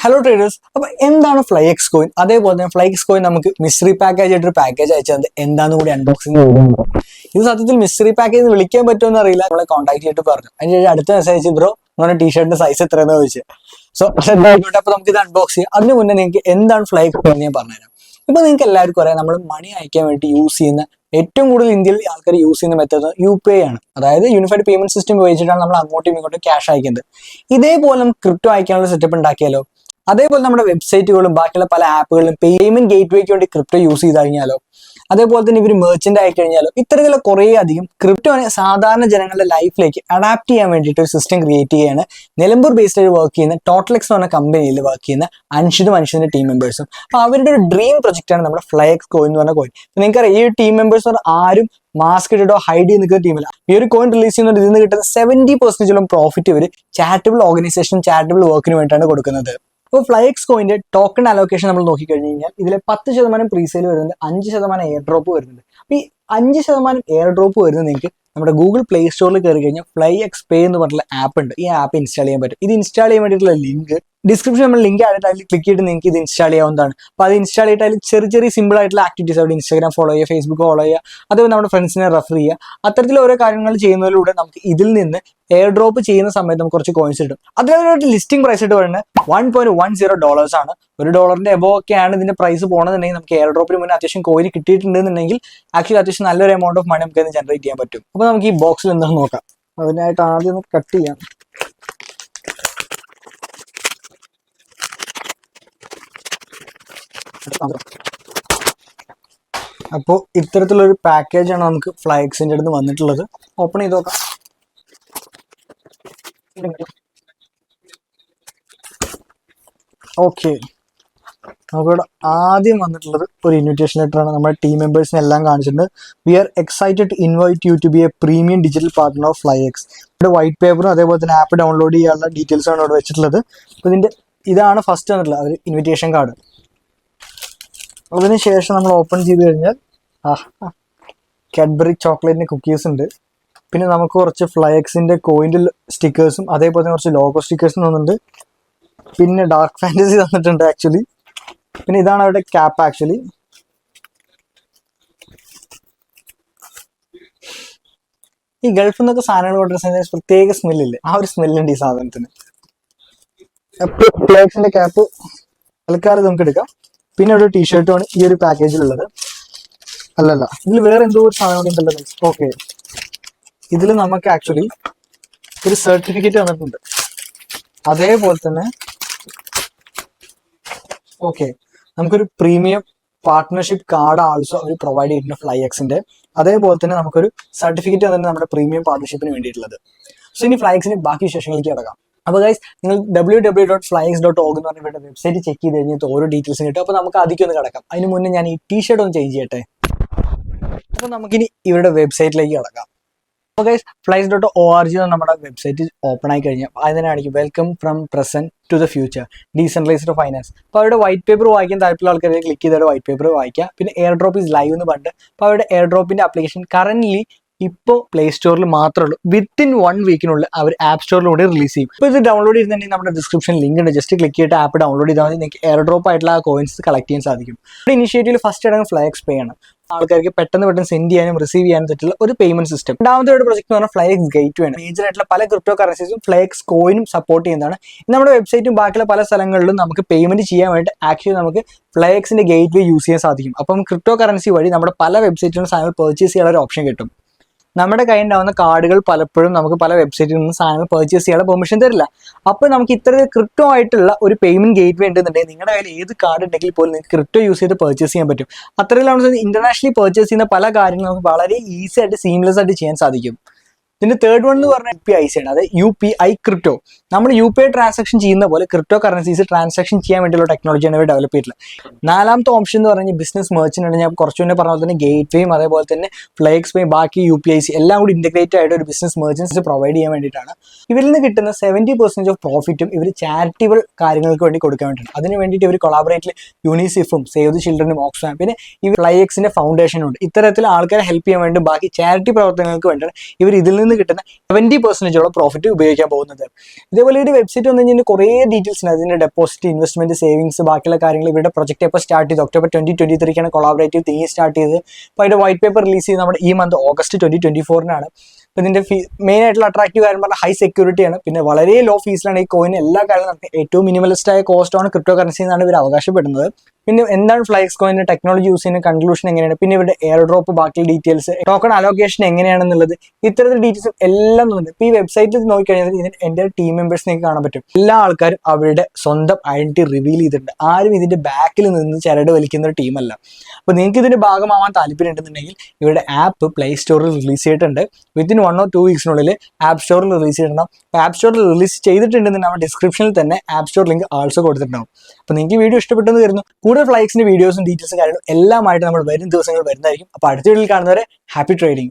Hello traders. അപ്പൊ എന്താണ് ഫ്ലൈഎക്സ് coin? അതേപോലെ തന്നെ ഫ്ലൈഎക്സ് കോയിൻ നമുക്ക് മിസ്റ്ററി പാക്കേജ് ആയിട്ടൊരു പാക്കേജ് അയച്ചത് എന്താണെന്ന് കൂടി അൺബോക്സിംഗ്. ഇത് സത്യത്തിൽ മിസ്റ്ററി പാക്കേജ് വിളിക്കാൻ പറ്റുമെന്ന് അറിയില്ല. നമ്മളെ കോൺടാക്ട് ചെയ്തിട്ട് പറഞ്ഞു. അതിന് അടുത്ത മെസ്സേജ് ബ്രോ നമ്മുടെ ടീഷർട്ടിന്റെ സൈസ് എത്രയെന്ന് ചോദിച്ചു. സോ അപ്പൊ നമുക്ക് ഇത് അൺബോക്സ് ചെയ്യാം. അതിന് മുന്നേ നിങ്ങൾക്ക് എന്താണ് ഫ്ലൈഎക്സ് കോയിൻ ഞാൻ പറഞ്ഞുതരാം. ഇപ്പൊ നിങ്ങൾക്ക് എല്ലാവർക്കും അറിയാം, നമ്മൾ മണി അയക്കാൻ വേണ്ടി യൂസ് ചെയ്യുന്ന ഏറ്റവും കൂടുതൽ ഇന്ത്യയിൽ ആൾക്കാർ യൂസ് ചെയ്യുന്ന മെത്തേഡ് UPI ആണ്. അതായത് യൂണിഫൈഡ് പേയ്മെന്റ് സിസ്റ്റം ഉപയോഗിച്ചിട്ടാണ് നമ്മൾ അങ്ങോട്ടും ഇങ്ങോട്ടും ക്യാഷ് അയക്കുന്നത്. ഇതേപോലെ നമുക്ക് ക്രിപ്റ്റോ അയക്കാനുള്ള സെറ്റപ്പ് ഉണ്ടാക്കിയാലോ? അതേപോലെ നമ്മുടെ വെബ്സൈറ്റുകളും ബാക്കിയുള്ള പല ആപ്പുകളിലും പേയ്മെന്റ് ഗേറ്റ് വേക്ക് വേണ്ടി ക്രിപ്റ്റോ യൂസ് ചെയ്ത് കഴിഞ്ഞാലോ, അതേപോലെ തന്നെ ഇവർ മെർച്ചന്റ് ആയി കഴിഞ്ഞാലോ, ഇത്തരത്തിലുള്ള കുറേ അധികം ക്രിപ്റ്റോനെ സാധാരണ ജനങ്ങളുടെ ലൈഫിലേക്ക് അഡാപ്റ്റ് ചെയ്യാൻ വേണ്ടിയിട്ട് ഒരു സിസ്റ്റം ക്രിയേറ്റ് ചെയ്യാണ് നിലമ്പൂർ ബേസ്ഡ് ആയി വർക്ക് ചെയ്യുന്ന ടോട്ടലെക്സ് എന്ന് പറഞ്ഞ കമ്പനിയിൽ വർക്ക് ചെയ്യുന്ന അൻഷിന്റെ ടീം മെമ്പേഴ്സും. അപ്പൊ അവരുടെ ഒരു ഡ്രീം പ്രൊജക്റ്റ് ആണ് നമ്മുടെ ഫ്ലൈഎക്സ് കോയിൻ എന്ന് പറഞ്ഞ കോയിൻ. നിങ്ങൾക്കറിയാം, ഈ ടീം മെമ്പേഴ്സ് എന്ന് പറഞ്ഞാൽ ആരും മാസ്ക് ഇട്ടോ ഹൈഡ് ചെയ്ത് നിൽക്കുന്ന ടീമില്ല. ഈ ഒരു കോയിൻ റിലീസ് ചെയ്യുന്നത് ഇതിൽ നിന്ന് കിട്ടുന്ന 70% പ്രോഫിറ്റ് ഇവർ ചാരിറ്റബിൾ ഓർഗനൈസേഷൻ ചാരിറ്റബിൾ വർക്കിന് വേണ്ടിയിട്ടാണ് കൊടുക്കുന്നത്. അപ്പോൾ ഫ്ലൈഎക്സ് കോയിന്റെ ടോക്കൺ അലോക്കേഷൻ നമ്മൾ നോക്കിക്കഴിഞ്ഞ് കഴിഞ്ഞാൽ ഇതിലെ 10% പ്രീസെയിൽ വരുന്നുണ്ട്, 5% എയർ ഡ്രോപ്പ് വരുന്നുണ്ട്. അപ്പൊ ഈ 5% എയർ ഡ്രോപ്പ് വരുന്നത് നിങ്ങൾക്ക് നമ്മുടെ ഗൂഗിൾ പ്ലേ സ്റ്റോറിൽ കയറി കഴിഞ്ഞാൽ ഫ്ലൈഎക്സ് പേ എന്ന് പറഞ്ഞിട്ടുള്ള ആപ്പ് ഉണ്ട്. ഈ ആപ്പ് ഇൻസ്റ്റാൾ ചെയ്യാൻ പറ്റും. ഇത് ഇൻസ്റ്റാൾ ചെയ്യാൻ വേണ്ടിയിട്ടുള്ള ലിങ്ക് ഡിസ്ക്രിപ്ഷൻ നമ്മൾ ലിങ്ക് ആയിട്ട് അതിൽ ക്ലിക്ക് ചെയ്തിട്ട് നിങ്ങൾക്ക് ഇത് ഇൻസ്റ്റാൾ ചെയ്യാവുന്നതാണ്. അപ്പോൾ അത് ഇൻസ്റ്റാൾ ചെയ്തിട്ട് അതിൽ ചെറിയ സിമ്പിൾ ആയിട്ടുള്ള ആക്ടിവിറ്റീസ് അവിടെ ഇൻസ്റ്റാഗ്രാം ഫോളോ ചെയ്യുക, ഫേസ്ബുക്ക് ഫോളോ ചെയ്യുക, അതേപോലെ നമ്മുടെ ഫ്രണ്ട്സിനെ റെഫർ ചെയ്യുക. അത്തരത്തിൽ ഓരോ കാര്യങ്ങൾ ചെയ്യുന്നതിലൂടെ നമുക്ക് ഇതിൽ നിന്ന് എയർ ഡ്രോപ്പ് ചെയ്യുന്ന സമയത്ത് നമുക്ക് കുറച്ച് കോയിൻസ് കിട്ടും. അതിനൊരു ലിസ്റ്റിംഗ് പ്രൈസ് ആയിട്ട് പറയുന്നത് $1.10 ആണ്. $1 എബോവ് ഒക്കെയാണ് ഇതിന്റെ പ്രൈസ് പോകണമെന്നുണ്ടെങ്കിൽ നമുക്ക് എയർ ഡ്രോപ്പിന് മുന്നേ അത്യാവശ്യം കോയിൻ കിട്ടിയിട്ടുണ്ടെന്നുണ്ടെങ്കിൽ ആക്ച്വലി അത്യാവശ്യം നല്ലൊരു എമൗണ്ട് ഓഫ് മണി നമുക്ക് ജനറേറ്റ് ചെയ്യാൻ പറ്റും. അപ്പോൾ നമുക്ക് ഈ ബോക്സിൽ എന്താണെന്ന് നോക്കാം. അതിനായിട്ട് ആദ്യം ഒന്ന് കട്ട് ചെയ്യാം. അപ്പോൾ ഇത്തരത്തിലൊരു പാക്കേജാണ് നമുക്ക് ഫ്ലൈഎക്സിന്റെ അടുത്ത് വന്നിട്ടുള്ളത്. ഓപ്പൺ ചെയ്ത് നോക്കാം. ഓക്കെ, നമുക്കിവിടെ ആദ്യം വന്നിട്ടുള്ളത് ഒരു ഇൻവിറ്റേഷൻ ലെറ്റർ ആണ്. നമ്മുടെ ടീം മെമ്പേഴ്സിനെ എല്ലാം കാണിച്ചിട്ടുണ്ട്. We are excited to invite you to be a premium digital partner of FlyX. ഇവിടെ വൈറ്റ് പേപ്പറും അതേപോലെ തന്നെ ആപ്പ് ഡൗൺലോഡ് ചെയ്യാനുള്ള ഡീറ്റെയിൽസ് ആണ് ഇവിടെ വെച്ചിട്ടുള്ളത്. അപ്പോൾ ഇതാണ് ഫസ്റ്റ് വന്നിട്ടുള്ളത് ഒരു ഇൻവിറ്റേഷൻ കാർഡ്. അതിനുശേഷം നമ്മൾ ഓപ്പൺ ചെയ്ത് കഴിഞ്ഞാൽ കാഡ്ബറി ചോക്ലേറ്റിന്റെ കുക്കീസ് ഉണ്ട്. പിന്നെ നമുക്ക് കുറച്ച് ഫ്ലൈഎക്സിന്റെ കോയിൻ്റെ സ്റ്റിക്കേഴ്സും അതേപോലെ തന്നെ കുറച്ച് ലോഗോ സ്റ്റിക്കേഴ്സും തന്നിട്ടുണ്ട്. പിന്നെ ഡാർക്ക് ഫാന്റസി തന്നിട്ടുണ്ട് ആക്ച്വലി. പിന്നെ ഇതാണ് അവരുടെ ക്യാപ്പ്. ആക്ച്വലി ഈ ഗൾഫിൽ നിന്നൊക്കെ സാധനങ്ങൾ കൊണ്ടുവരുന്ന പ്രത്യേക സ്മെല്ലില്ലേ, ആ ഒരു സ്മെല്ലുണ്ട് ഈ സാധനത്തിന്. ഫ്ലൈഎക്സിന്റെ ക്യാപ്പ് തൽക്കാലം നമുക്ക് എടുക്കാം. പിന്നെ ഒരു ടീഷർട്ടുമാണ് ഈ ഒരു പാക്കേജിലുള്ളത്. അല്ലല്ല, ഇതിൽ വേറെ എന്തോ ഒരു സാധനം ഉണ്ടല്ലോ. ഓക്കെ, ഇതിൽ നമുക്ക് ആക്ച്വലി ഒരു സർട്ടിഫിക്കറ്റ് തന്നിട്ടുണ്ട്. അതേപോലെ തന്നെ ഓക്കെ, നമുക്കൊരു പ്രീമിയം പാർട്ട്ണർഷിപ്പ് കാർഡ് ആൾസോ അവർ പ്രൊവൈഡ് ചെയ്തിട്ടുണ്ട് ഫ്ലൈഎക്സിന്റെ. അതേപോലെ തന്നെ നമുക്കൊരു സർട്ടിഫിക്കറ്റ് തന്നിട്ട് നമ്മുടെ പ്രീമിയം പാർട്ട്ണർഷിപ്പിന് വേണ്ടിയിട്ടുള്ളത്. സോ ഇനി ഫ്ലൈഎക്സിന്റെ ബാക്കി വിശേഷങ്ങളിലേക്ക് കിടക്കാം. അപ്പോൾ ഗൈസ്, നിങ്ങൾ www.flyex.org എന്ന് പറഞ്ഞ വെബ്സൈറ്റ് ചെക്ക് ചെയ്ത് കഴിഞ്ഞാൽ ഓരോ ഡീറ്റെയിൽസും കിട്ടും. അപ്പോൾ നമുക്ക് ആദ്യം ഒന്ന് കിടക്കാം. അതിന് മുന്നേ ഞാൻ ഈ ടീഷർട്ട് ഒന്ന് ചേഞ്ച് ചെയ്യട്ടെ. അപ്പോൾ നമുക്കിനി ഇവരുടെ വെബ്സൈറ്റിലേക്ക് കിടക്കാം. അപ്പോൾ ഗൈസ്, flyex.org നമ്മുടെ വെബ്സൈറ്റ് ഓപ്പൺ ആയി കഴിഞ്ഞാൽ അതിനാണെങ്കിൽ welcome from present to the future decentralised finance. അപ്പോൾ അവരുടെ വൈറ്റ് പേപ്പർ വായിക്കാൻ താല്പര്യമുള്ള ആൾക്കാരെ ക്ലിക്ക് ചെയ്താൽ വൈറ്റ് പേപ്പർ വായിക്കാം. പിന്നെ എയർ ഡ്രോപ്പ് ഈസ് ലൈവ് എന്ന് പറഞ്ഞിട്ട് അപ്പോൾ അവരുടെ എയർ ഡ്രോപ്പിന്റെ ആപ്ലിക്കേഷൻ കറന്റ് ഇപ്പോൾ പ്ലേ സ്റ്റോറിൽ മാത്രമേ ഉള്ളൂ. വിത്തിൻ 1 വീക്കിനുള്ളിൽ അവർ ആപ്പ് സ്റ്റോറിലൂടെ റിലീസ് ചെയ്യും. ഇപ്പോൾ ഇത് ഡൗൺലോഡ് ചെയ്തിട്ടുണ്ടെങ്കിൽ നമ്മുടെ ഡിസ്ക്രിപ്ഷൻ ലിങ്ക് ഉണ്ട്. ജസ്റ്റ് ക്ലിക്ക് ചെയ്തിട്ട് ആപ്പ് ഡൗൺലോഡ് ചെയ്താൽ മതി. നിങ്ങൾക്ക് എയർ ഡ്രോപ്പ് ആയിട്ടുള്ള ആ കോയിൻസ് കളക്ട് ചെയ്യാൻ സാധിക്കും. ഇവിടെ ഇനിഷ്യേറ്റീവിൽ ഫസ്റ്റ് ഇടങ്ങ് ഫ്ലൈഎക്സ് പേ ആണ്. ആൾക്കാർക്ക് പെട്ടെന്ന് സെൻഡ് ചെയ്യാനും റിസീവ് ചെയ്യാനും പറ്റുള്ള ഒരു പേയ്മെന്റ് സിസ്റ്റം. രണ്ടാമത്തെ ഒരു പ്രൊജക്ട് എന്ന് പറഞ്ഞാൽ ഫ്ലൈഎക്സ് ഗേറ്റ് ആണ്. മേജർ ആയിട്ടുള്ള പല ക്രിപ്റ്റോ കറൻസീസും ഫ്ലൈഎക്സ് കോയിനും സപ്പോർട്ട് ചെയ്യുന്നതാണ്. നമ്മുടെ വെബ്സൈറ്റും ബാക്കിയുള്ള പല സ്ഥലങ്ങളിലും നമുക്ക് പേയ്മെന്റ് ചെയ്യാൻ വേണ്ടി ആക്ച്വലി നമുക്ക് ഫ്ലൈഎക്സിന്റെ ഗേറ്റ് വേ യൂസ് ചെയ്യാൻ സാധിക്കും. അപ്പം ക്രിപ്റ്റോ കറൻസി വഴി നമ്മുടെ പല വെബ്സൈറ്റിലും സാധനങ്ങൾ പർച്ചേസ് ചെയ്യാനുള്ള ഒരു ഓപ്ഷൻ കിട്ടും. നമ്മുടെ കയ്യിൽ ഉണ്ടാവുന്ന കാർഡുകൾ പലപ്പോഴും നമുക്ക് പല വെബ്സൈറ്റിൽ നിന്ന് സാധനങ്ങൾ പർച്ചേസ് ചെയ്യാനുള്ള പെർമിഷൻ തരില്ല. അപ്പോൾ നമുക്ക് ഇത്ര ക്രിപ്റ്റോ ആയിട്ടുള്ള ഒരു പേയ്മെന്റ് ഗേറ്റ് വേ ഉണ്ടെന്നുണ്ടെങ്കിൽ നിങ്ങളുടെ കയ്യിൽ ഏത് കാർഡ് ഉണ്ടെങ്കിൽ പോലും നിങ്ങൾക്ക് ക്രിപ്റ്റോ യൂസ് ചെയ്ത് പർച്ചേസ് ചെയ്യാൻ പറ്റും. അത്രയിലാണ് ഇന്റർനാഷണലി പർച്ചേസ് ചെയ്യുന്ന പല കാര്യങ്ങളും നമുക്ക് വളരെ ഈസി ആയിട്ട് സീംലെസ് ആയിട്ട് ചെയ്യാൻ സാധിക്കും. ഇതിന്റെ തേർഡ് വൺ എന്ന് പറഞ്ഞാൽ UPI ആണ്. അത് UPI ക്രിപ്റ്റോ. നമ്മൾ UPI ട്രാൻസാക്ഷൻ ചെയ്യുന്ന പോലെ ക്രിപ്റ്റോ കറൻസീസ് ട്രാൻസാക്ഷൻ ചെയ്യാൻ വേണ്ടിയുള്ള ടെക്നോളജിയാണ് ഇവർ ഡെവലപ്പ് ചെയ്തിട്ടുള്ളത്. നാലാമത്തെ ഓപ്ഷൻ എന്ന് പറഞ്ഞാൽ ബിസിനസ് മെർച്ചന്റ് ആണ്. ഞാൻ കുറച്ചു മുന്നേ പറഞ്ഞ പോലെ തന്നെ ഗേറ്റ് വേയും അതേപോലെ തന്നെ ഫ്ലൈഎക്സ് പേയും ബാക്കി UPIs എല്ലാം കൂടി ഇന്റഗ്രേറ്റ് ആയിട്ട് ഒരു ബിസിനസ് മെർച്ചൻസ് പ്രൊവൈഡ് ചെയ്യാൻ വേണ്ടിയിട്ടാണ്. ഇവരിൽ നിന്ന് കിട്ടുന്ന 70% ഓഫ് പ്രോഫിറ്റും ഇവർ ചാരിറ്റബിൾ കാര്യങ്ങൾക്ക് വേണ്ടി കൊടുക്കാൻ വേണ്ടിയിട്ടാണ്. അതിന് വേണ്ടിയിട്ട് ഇവർ കൊളാബറേറ്റിൽ യൂണിസെഫും സേവ് ദി ചിൽഡ്രനും ഓക്സ്ഫാം പിന്നെ ഇവർ ഫ്ലൈഎക്സിന്റെ ഫൗണ്ടേഷനും ഉണ്ട്. ഇത്തരത്തിൽ ആൾക്കാരെ ഹെൽപ്പ് ചെയ്യാൻ വേണ്ടി ബാക്കി ചാരിറ്റി പ്രവർത്തനങ്ങൾക്ക് വേണ്ടിയാണ് ഇവർ ഇതിൽ നിന്ന് നിന്ന് കിട്ടുന്ന 70% പ്രോഫിറ്റ് ഉപയോഗിക്കാൻ പോകുന്നത്. ഇതേപോലെ ഒരു വെബ്സൈറ്റ് വന്നു കഴിഞ്ഞാൽ കുറേ ഡീറ്റെയിൽസ് ഉണ്ട്. അതിന്റെ ഡെപ്പോസിറ്റ്, ഇൻവെസ്റ്റ്മെന്റ്, സേവിങ്സ്, ബാക്കിയുള്ള കാര്യങ്ങൾ. ഇവരുടെ പ്രൊജക്ട് എപ്പോൾ സ്റ്റാർട്ട് ചെയ്തു? ഒക്ടോബർ 2023 കൊളാബറേറ്റീവ് തിങ്കി സ്റ്റാർട്ട് ചെയ്തത്. അപ്പോൾ അതിന്റെ വൈറ്റ് പേപ്പർ റിലീസ് ചെയ്ത് നമ്മുടെ ഈ മന്ത് ഓഗസ്റ്റ് 2024 അപ്പോൾ ഇതിന്റെ മെയിൻ ആയിട്ടുള്ള അട്രാക്റ്റീവ് കാര്യം പറഞ്ഞാൽ ഹൈ സെക്യൂരിറ്റി ആണ്. പിന്നെ വളരെ ലോ ഫീസിലാണ് ഈ കോയിൻ എല്ലാ കാര്യങ്ങളും നടക്കുന്നത്. ഏറ്റവും മിനിമലിസ്റ്റ് ആയ കോസ്റ്റ് ആണ് ക്രിപ്റ്റോ കറൻസി എന്നാണ് ഇവർ അവകാശപ്പെടുന്നത്. പിന്നെ എന്താണ് ഫ്ലൈക്സ് കോയിന്റെ ടെക്നോളജി യൂസ് ചെയ്യുന്ന കൺക്ലൂഷൻ എങ്ങനെയാണ്, പിന്നെ ഇവരുടെ എയർ ഡ്രോപ്പ്, ബാക്കി ഡീറ്റെയിൽസ്, ടോക്കൺ അലോക്കേഷൻ എങ്ങനെയാണെന്നുള്ളത്, ഇത്തരത്തിൽ ഡീറ്റെയിൽസ് എല്ലാം ഉണ്ട്. ഇപ്പോൾ ഈ വെബ്സൈറ്റിൽ നോക്കിക്കഴിഞ്ഞാൽ ഇതിന് എൻ്റെ ടീം മെമ്പേഴ്സ് നിങ്ങൾക്ക് കാണാൻ പറ്റും. എല്ലാ ആൾക്കാരും അവരുടെ സ്വന്തം ഐഡന്റിറ്റി റിവീൽ ചെയ്തിട്ടുണ്ട്. ആരും ഇതിന്റെ ബാക്കിൽ നിന്ന് ചരട് വലിക്കുന്ന ഒരു ടീമല്ല. അപ്പോൾ നിങ്ങൾക്ക് ഇതിന്റെ ഭാഗമാവാൻ താല്പര്യം ഉണ്ടെന്നുണ്ടെങ്കിൽ ഇവരുടെ ആപ്പ് പ്ലേ സ്റ്റോറിൽ റിലീസ് ചെയ്തിട്ടുണ്ട്. വിത്തിൻ 1 or 2 വീക്സിനുള്ളിൽ ആപ്പ് സ്റ്റോറിൽ റിലീസ് ചെയ്തിട്ടുണ്ടാവും. ആപ്പ് സ്റ്റോറിൽ റിലീസ് ചെയ്തിട്ടുണ്ടെങ്കിൽ നമ്മുടെ ഡിസ്ക്രിപ്ഷനിൽ തന്നെ ആപ്പ് സ്റ്റോർ ലിങ്ക് ആൾസോ കൊടുത്തിട്ടുണ്ടാവും. അപ്പോൾ നിങ്ങൾക്ക് വീഡിയോ ഇഷ്ടപ്പെട്ടെന്ന് വരുന്നു. കൂടുതൽ ഫ്ലൈക്സിന്റെ വീഡിയോസും ഡീറ്റെയിൽസും കാര്യങ്ങളും എല്ലാമായിട്ട് നമ്മൾ വരും ദിവസങ്ങൾ വരുന്നതായിരിക്കും. അപ്പോൾ അടുത്ത വീഡിയോയിൽ കാണുന്നവരെ ഹാപ്പി ട്രേഡിംഗ്.